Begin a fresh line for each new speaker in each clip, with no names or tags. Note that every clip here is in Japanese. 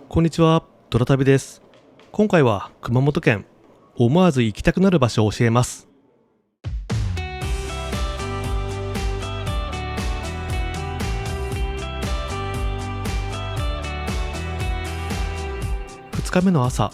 こんにちは、ドラタビです。今回は熊本県、思わず行きたくなる場所を教えます。2日目の朝、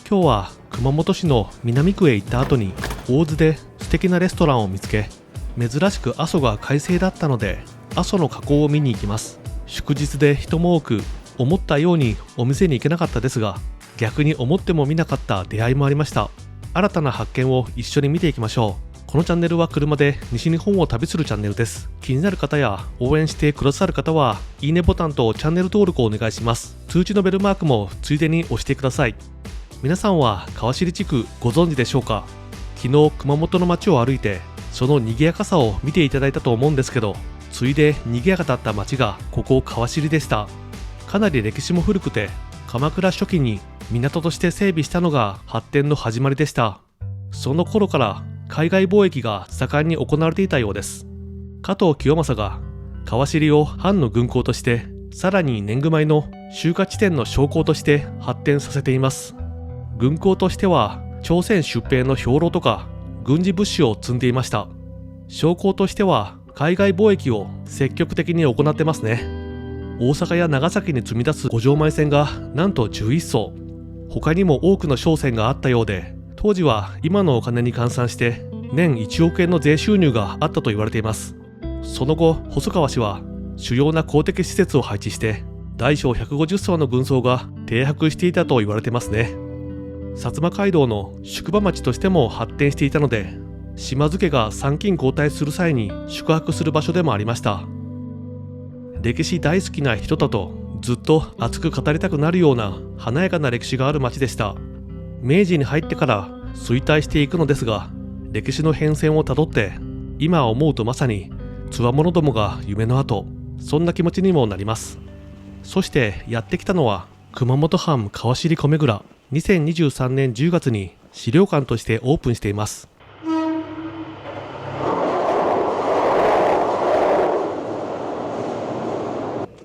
今日は熊本市の南区へ行った後に大津で素敵なレストランを見つけ、珍しく阿蘇が快晴だったので阿蘇の火口を見に行きます。祝日で人も多く、思ったようにお店に行けなかったですが、逆に思ってもみなかった出会いもありました。新たな発見を一緒に見ていきましょう。このチャンネルは車で西日本を旅するチャンネルです。気になる方や応援してくださる方はいいねボタンとチャンネル登録をお願いします。通知のベルマークもついでに押してください。皆さんは川尻地区ご存知でしょうか。昨日熊本の街を歩いてその賑やかさを見ていただいたと思うんですけど、ついで賑やかだった街がここ川尻でした。かなり歴史も古くて、鎌倉初期に港として整備したのが発展の始まりでした。その頃から海外貿易が盛んに行われていたようです。加藤清正が川尻を藩の軍港として、さらに年貢米の集荷地点の商港として発展させています。軍港としては朝鮮出兵の兵糧とか軍事物資を積んでいました。商港としては海外貿易を積極的に行ってますね。大阪や長崎に積み出す五条米線がなんと11艘、他にも多くの商船があったようで、当時は今のお金に換算して年1億円の税収入があったと言われています。その後細川氏は主要な公的施設を配置して大小150艘の軍曹が停泊していたと言われてますね。薩摩街道の宿場町としても発展していたので、島津家が参勤交代する際に宿泊する場所でもありました。歴史大好きな人だとずっと熱く語りたくなるような華やかな歴史がある町でした。明治に入ってから衰退していくのですが、歴史の変遷をたどって今思うとまさにつわものどもが夢の後、そんな気持ちにもなります。そしてやってきたのは熊本藩川尻米蔵、2023年10月に資料館としてオープンしています。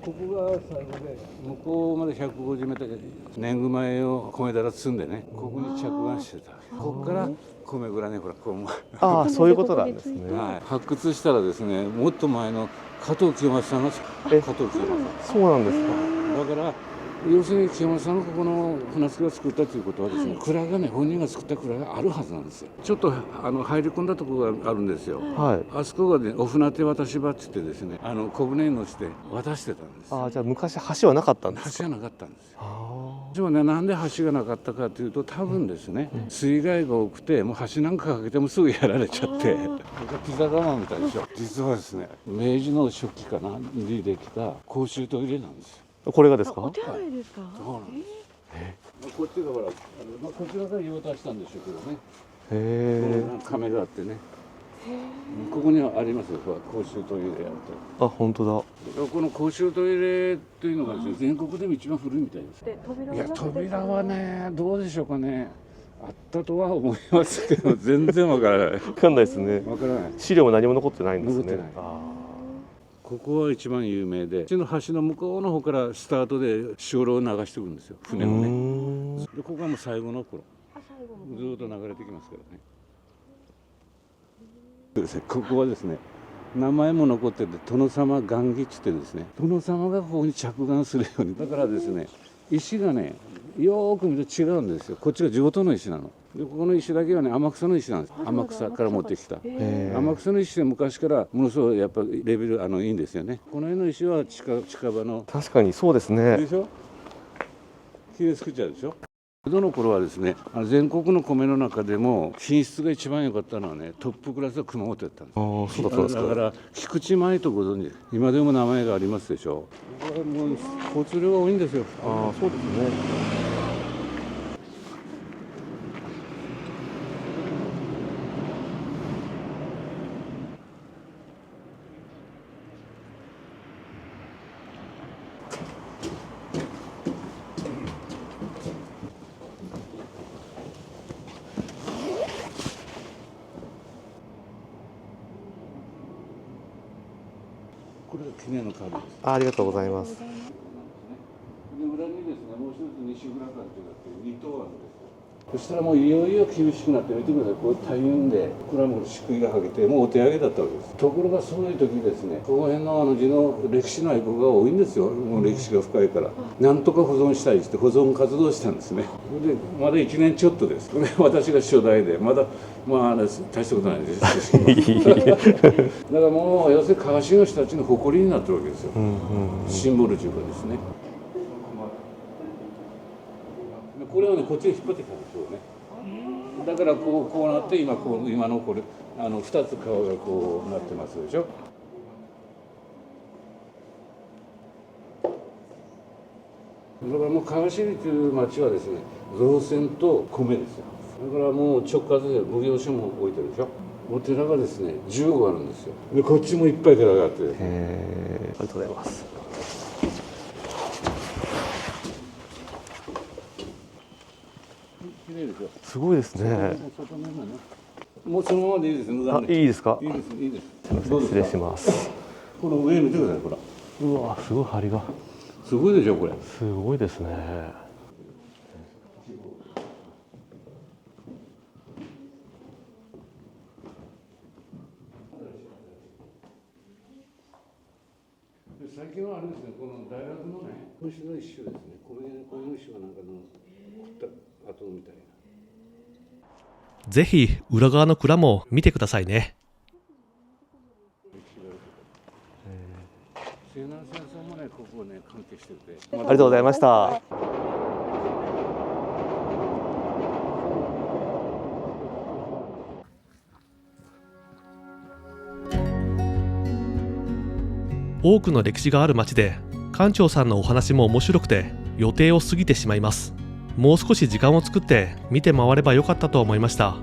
ここが最後で、向こうまで150メートル、年貢米を米皿積んでね、ここに着岸してた。ここから米蔵ね、ほら、こうも。
ああ、そういうことなんですね。
はい、発掘したらですね、もっと前の加藤清正さんが加藤清正。
そうなんですか。
だから要するに清正さんがここの船着きを作ったということはですね、蔵がね、本人が作った蔵があるはずなんですよ。ちょっと入り込んだところがあるんですよ。
はい。
あそこがね、お船手渡し場って言ってですね、小舟に乗せて渡してたんです。
ああ、じゃあ昔橋はなかったんですか。
橋がなかったんですよ。
あ
でもね、なんで橋がなかったかというと、多分ですね、水害が多くて、もう橋なんかかけてもすぐやられちゃって、ピザ窯みたいでしょ。実はですね、明治の初期かなにできた公衆トイレなんですよ。
あ、これがですか。
お手洗いですか。
そうなんです。こっちがほら、こちらから用足したんでしょうけどね。
へえ。
亀があってね。ここにはありますよ、公衆トイレやる
あ、本当
と。この公衆トイレというのがですね、全国でも一番古いみたいです。
で、扉
いや、扉はね、どうでしょうかね。あったとは思いますけど、全然わからない。
わかんないですね。
わからない。
資料も何も残ってないんですね。
残ってない
あ
ここは一番有名で、こっちの橋の向こうの方からスタートで潮路を流してくるんですよ、
ー
船をね。
うーん。
で、ここがもう最後の頃、
あ、最後の。
ずっと流れてきますからね。ここはですね、名前も残ってて、殿様雁木って言ってですね、殿様がここに着岸するように。だからですね、石がね、よーく見ると違うんですよ。こっちが地元の石なの。で、ここの石だけはね、天草の石なんです。天草から持ってきた。
へー
天草の石って昔からものすごいやっぱりレベルいいんですよね。この辺の石は近場の。
確かにそうですね。
でしょ。木で作っちゃうでしょ。江戸の頃はですね、全国の米の中でも品質が一番良かったのはね、トップクラスは熊本やったんです。
ああ、そうだったんですか。
だから菊池米とご存知、今でも名前がありますでしょ。これもう交通量が多いんですよ。
ああ、そうですね。
これが記念のカードです。
ありがとうございます。
でま裏にですね、もう一つ西浦館というのがあって2棟あるんですよ。そしたらもういよいよ厳しくなって、見てください、こう大変で蔵も敷居がはげてもうお手上げだったわけです。ところがそういう時ですね、この辺の字の歴史の愛好が多いんですよ。もう歴史が深いから、なんとか保存したいって保存活動したんですね。でまだ1年ちょっとです。これ私が初代で、まだ大したことないです。だからもう要するに川市の人たちの誇りになってるわけですよ。シンボルというかですね。これをね、こっちに引っ張ってきたんですよね。だからこうなって今のこれ2つ川がこうなってますでしょ。だからもう川尻という町はですね、造船と米ですよ。だからもう直轄で奉行所も置いてるでしょ。お寺がですね15あるんですよ。でこっちもいっぱい寺があって、
ありがとうございます。
綺麗でしょ。
すごいですね。
外面がね、もうそのままでいいですね。
あ、いいですか。
いいですいいです。
すみません、失礼します。
この上見てください、ほら。
うわ、すごい梁が。
すごいでしょこれ。
すごいですね。
最近はあれですね、この大学のね、虫の一種ですね、こういう虫がなんかの食った跡みたいな。
ぜひ裏側の蔵も見てくださいね。
西南戦争もね、ここね、関係してて。
ありがとうございました。
多くの歴史がある町で館長さんのお話も面白くて予定を過ぎてしまいます。もう少し時間を作って見て回ればよかったと思いました。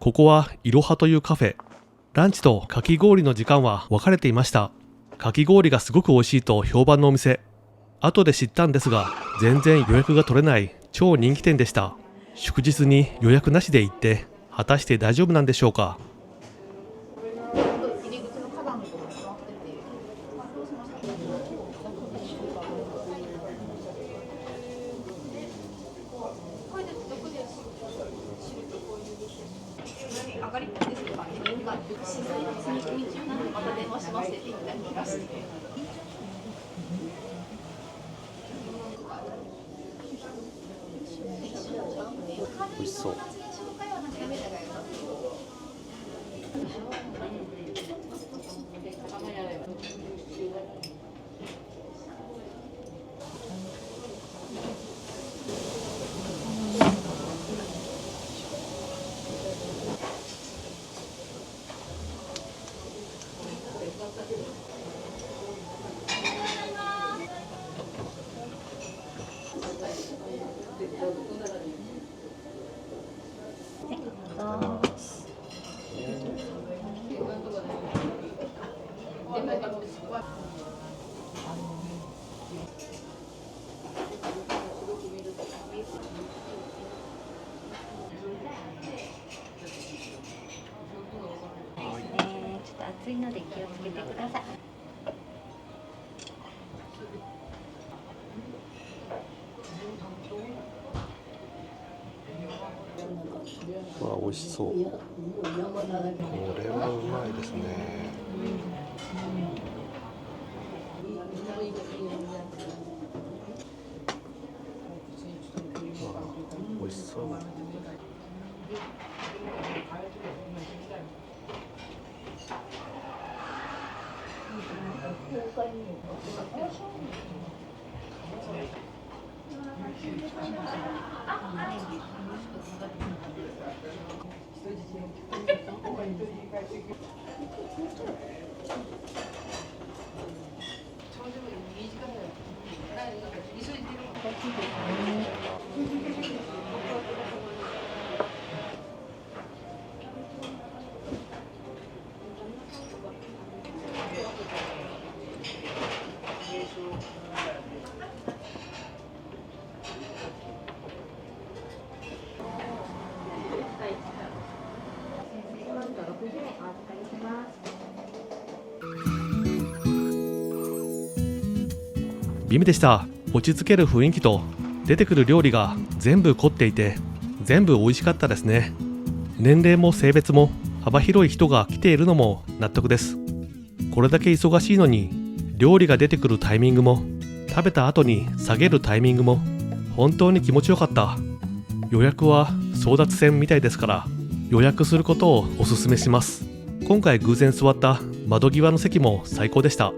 ここはいろはというカフェ。ランチとかき氷の時間は分かれていました。かき氷がすごく美味しいと評判のお店。後で知ったんですが、全然予約が取れない超人気店でした。祝日に予約なしで行って、果たして大丈夫なんでしょうか。
上がりですとか、今、積み込み中なので、また電話しますって言ったりとかして。
美味しそう。
熱いので気をつけてください。
わあ、美味しそう。これはうまいですね。
美味でした。落ち着ける雰囲気と出てくる料理が全部凝っていて全部美味しかったですね。年齢も性別も幅広い人が来ているのも納得です。これだけ忙しいのに料理が出てくるタイミングも食べた後に下げるタイミングも本当に気持ちよかった。予約は争奪戦みたいですから予約することをおすすめします。今回偶然座った窓際の席も最高でした。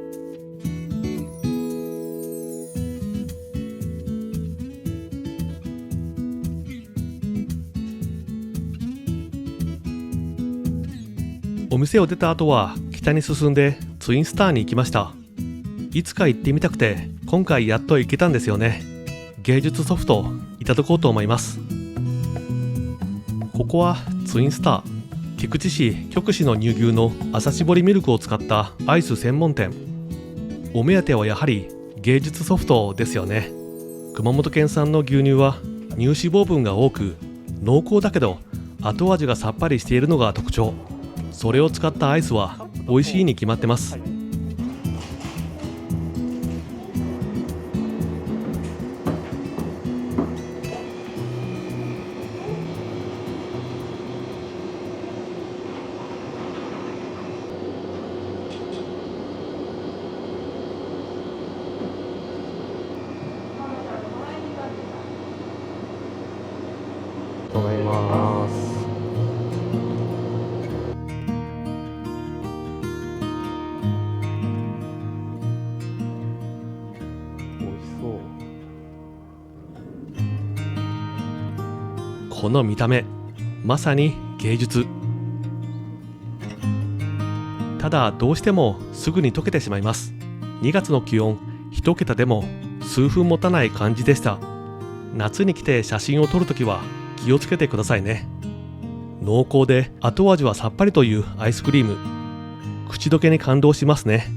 お店を出た後は北に進んでツインスターに行きました。いつか行ってみたくて今回やっと行けたんですよね。芸術ソフトいただこうと思います。ここはツインスター、菊池市極市の乳牛の朝搾りミルクを使ったアイス専門店。お目当てはやはり芸術ソフトですよね。熊本県産の牛乳は乳脂肪分が多く濃厚だけど後味がさっぱりしているのが特徴。それを使ったアイスは美味しいに決まってます。
ございます。美味しそう。
この見た目、まさに芸術。ただどうしてもすぐに溶けてしまいます。2月の気温1桁でも数分持たない感じでした。夏に来て写真を撮るときは気をつけてくださいね。濃厚で後味はさっぱりというアイスクリーム、口どけに感動しますね。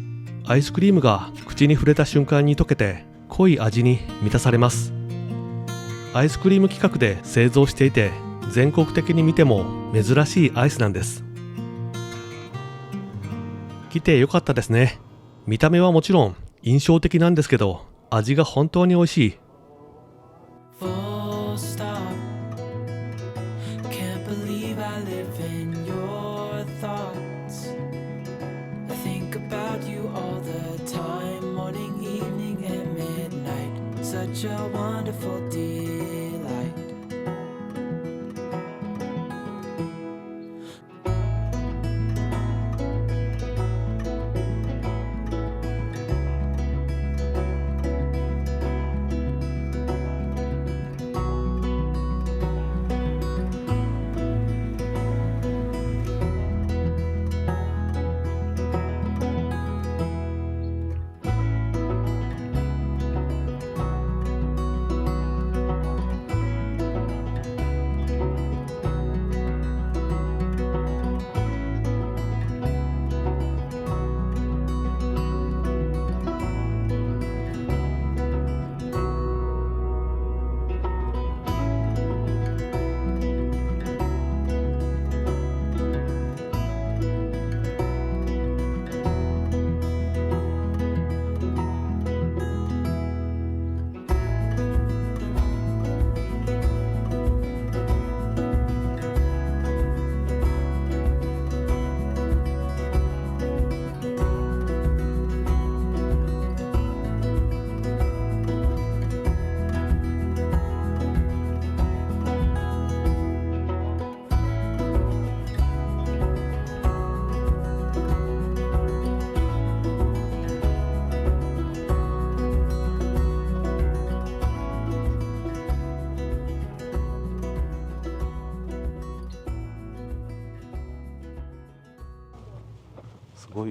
アイスクリームが口に触れた瞬間に溶けて濃い味に満たされます。アイスクリーム規格で製造していて全国的に見ても珍しいアイスなんです。来てよかったですね。見た目はもちろん印象的なんですけど味が本当に美味しい。
Full stop. Can't believe I live in your thoughts. I think about you all the time, morning, evening, and midnight. Such a wonderful delight.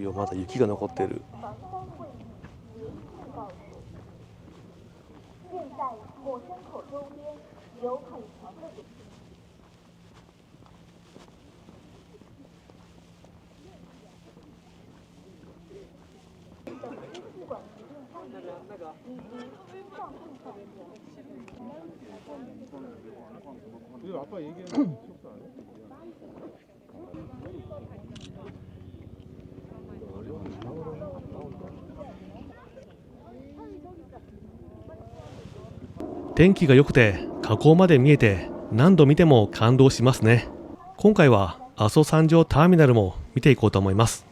よ、まだ雪が残ってる。
天気が良くて河口まで見えて何度見ても感動しますね。今回は阿蘇山上ターミナルも見ていこうと思います。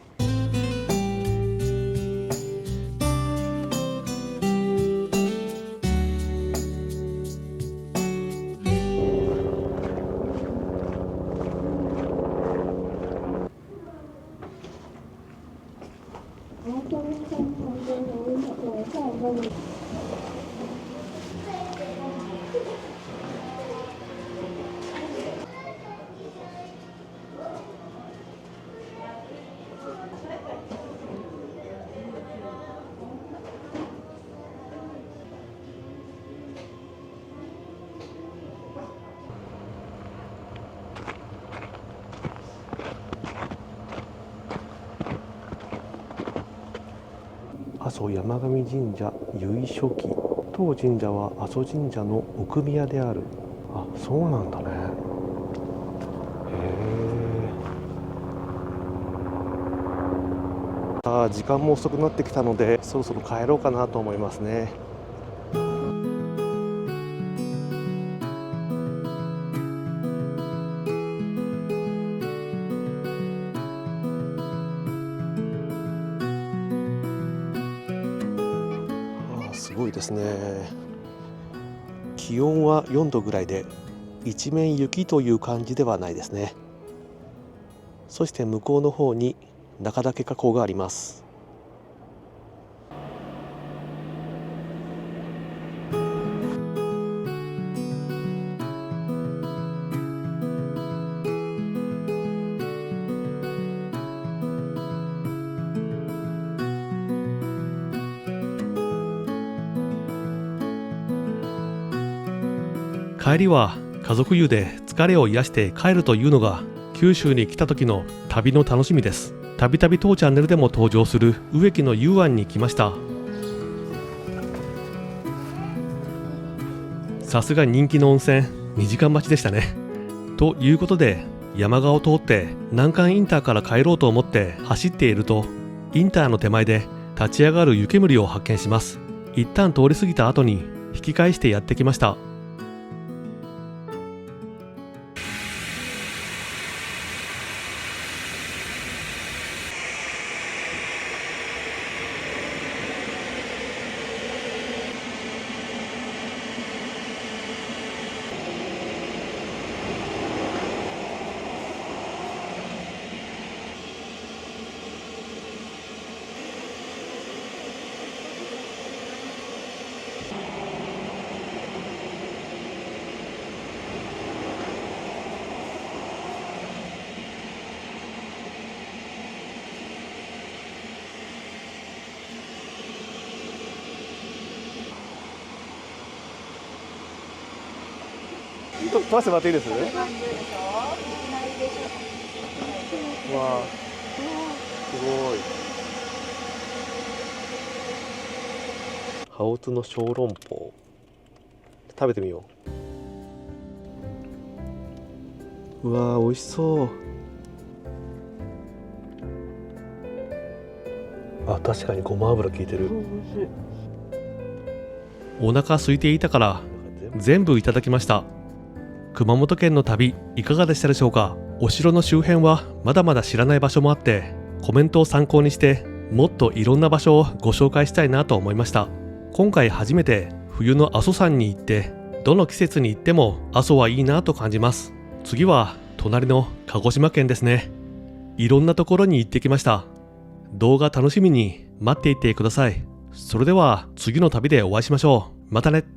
阿蘇山上神社由緒期。当神社は阿蘇神社の奥宮である。あ、そうなんだね。へえ。さあ、時間も遅くなってきたので、そろそろ帰ろうかなと思いますね。すごいですね。気温は4度ぐらいで、一面雪という感じではないですね。そして向こうの方に中岳火口があります。
帰りは家族湯で疲れを癒して帰るというのが九州に来た時の旅の楽しみです。たびたび当チャンネルでも登場する植木の遊湾に来ました。さすが人気の温泉、2時間待ちでしたね。ということで山側を通って南関インターから帰ろうと思って走っていると、インターの手前で立ち上がる湯煙を発見します。一旦通り過ぎた後に引き返してやってきました。撮らせてもらっていいです？わあ、すごい。ハオツの小籠包食べてみよう。うわー、美味しそう。あ、確かにごま油効いてる。お腹空いていたから全部いただきました。熊本県の旅いかがでしたでしょうか。お城の周辺はまだまだ知らない場所もあって、コメントを参考にしてもっといろんな場所をご紹介したいなと思いました。今回初めて冬の阿蘇山に行って、どの季節に行っても阿蘇はいいなと感じます。次は隣の鹿児島県ですね。いろんなところに行ってきました。動画楽しみに待っていてください。それでは次の旅でお会いしましょう。またね。